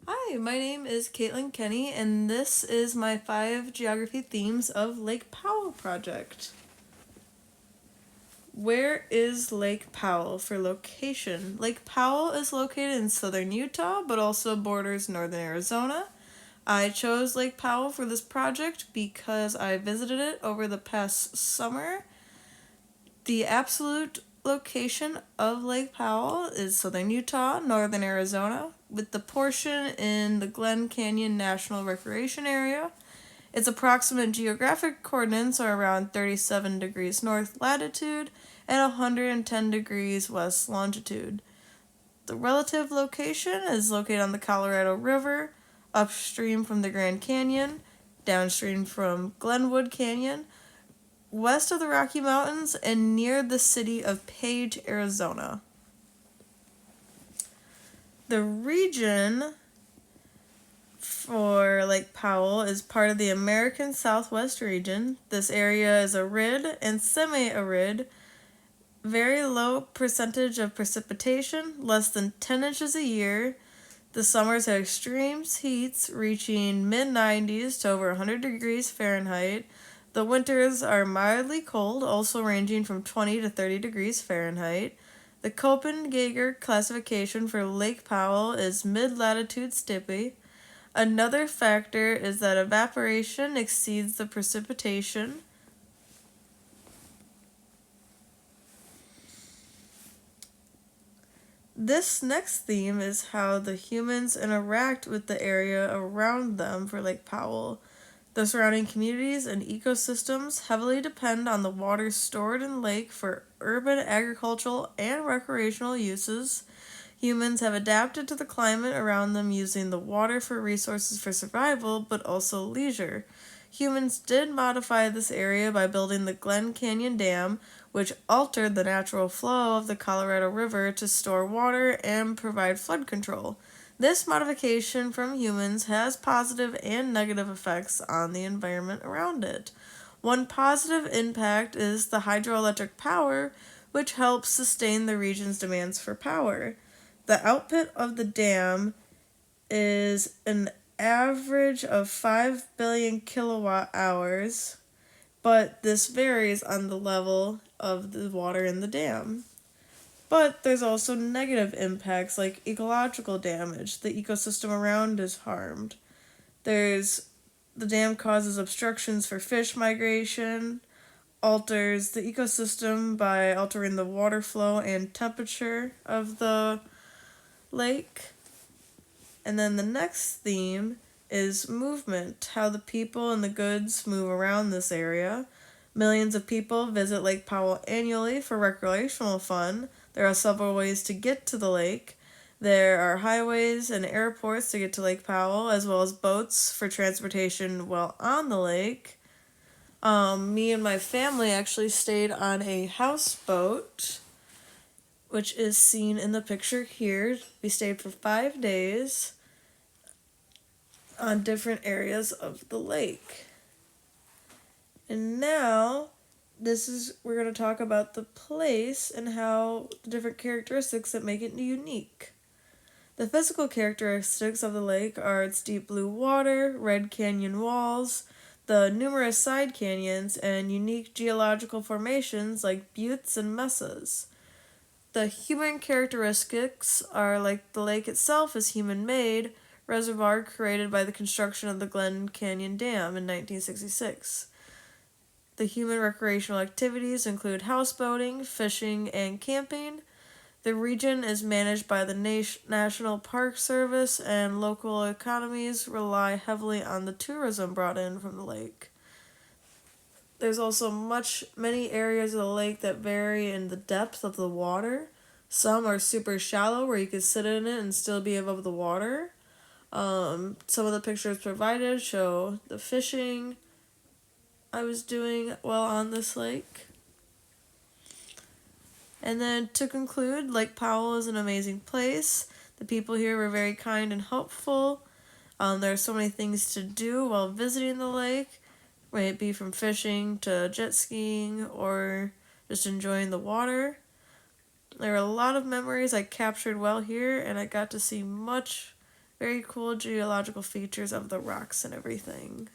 Hi, my name is Caitlin Kenny, and this is my 5 geography themes of Lake Powell project. Where is Lake Powell for location? Lake Powell is located in southern Utah, but also borders northern Arizona. I chose Lake Powell for this project because I visited it over the past summer. The absolute location of Lake Powell is southern Utah, northern Arizona, with the portion in the Glen Canyon National Recreation Area. Its approximate geographic coordinates are around 37 degrees north latitude and 110 degrees west longitude. The relative location is located on the Colorado River, upstream from the Grand Canyon, downstream from Glenwood Canyon, west of the Rocky Mountains, and near the city of Page, Arizona. The region for Lake Powell is part of the American Southwest region. This area is arid and semi-arid, very low percentage of precipitation, less than 10 inches a year. The summers have extreme heats reaching mid-90s to over 100 degrees Fahrenheit. The winters are mildly cold, also ranging from 20 to 30 degrees Fahrenheit. The Köppen-Geiger classification for Lake Powell is mid-latitude stippy. Another factor is that evaporation exceeds the precipitation. This next theme is how the humans interact with the area around them for Lake Powell. The surrounding communities and ecosystems heavily depend on the water stored in the lake for urban, agricultural, and recreational uses. Humans have adapted to the climate around them using the water for resources for survival, but also leisure. Humans did modify this area by building the Glen Canyon Dam, which altered the natural flow of the Colorado River to store water and provide flood control. This modification from humans has positive and negative effects on the environment around it. One positive impact is the hydroelectric power, which helps sustain the region's demands for power. The output of the dam is an average of 5 billion kilowatt hours, but this varies on the level of the water in the dam. But there's also negative impacts like ecological damage. The ecosystem around is harmed. There's the dam causes obstructions for fish migration, alters the ecosystem by altering the water flow and temperature of the lake. And then the next theme is movement, how the people and the goods move around this area. Millions of people visit Lake Powell annually for recreational fun. There are several ways to get to the lake. There are highways and airports to get to Lake Powell, as well as boats for transportation while on the lake. Me and my family actually stayed on a houseboat, which is seen in the picture here. We stayed for 5 days on different areas of the lake. And now we're going to talk about the place and how the different characteristics that make it unique. The physical characteristics of the lake are its deep blue water, red canyon walls, the numerous side canyons, and unique geological formations like buttes and mesas. The human characteristics are like the lake itself is human-made, reservoir created by the construction of the Glen Canyon Dam in 1966. The human recreational activities include houseboating, fishing, and camping. The region is managed by the National Park Service, and local economies rely heavily on the tourism brought in from the lake. There's also many areas of the lake that vary in the depth of the water. Some are super shallow where you can sit in it and still be above the water. Some of the pictures provided show the fishing I was doing while on this lake. And then to conclude, Lake Powell is an amazing place. The people here were very kind and helpful. There are so many things to do while visiting the lake, whether it be from fishing to jet skiing or just enjoying the water. There are a lot of memories I captured well here, and I got to see much very cool geological features of the rocks and everything.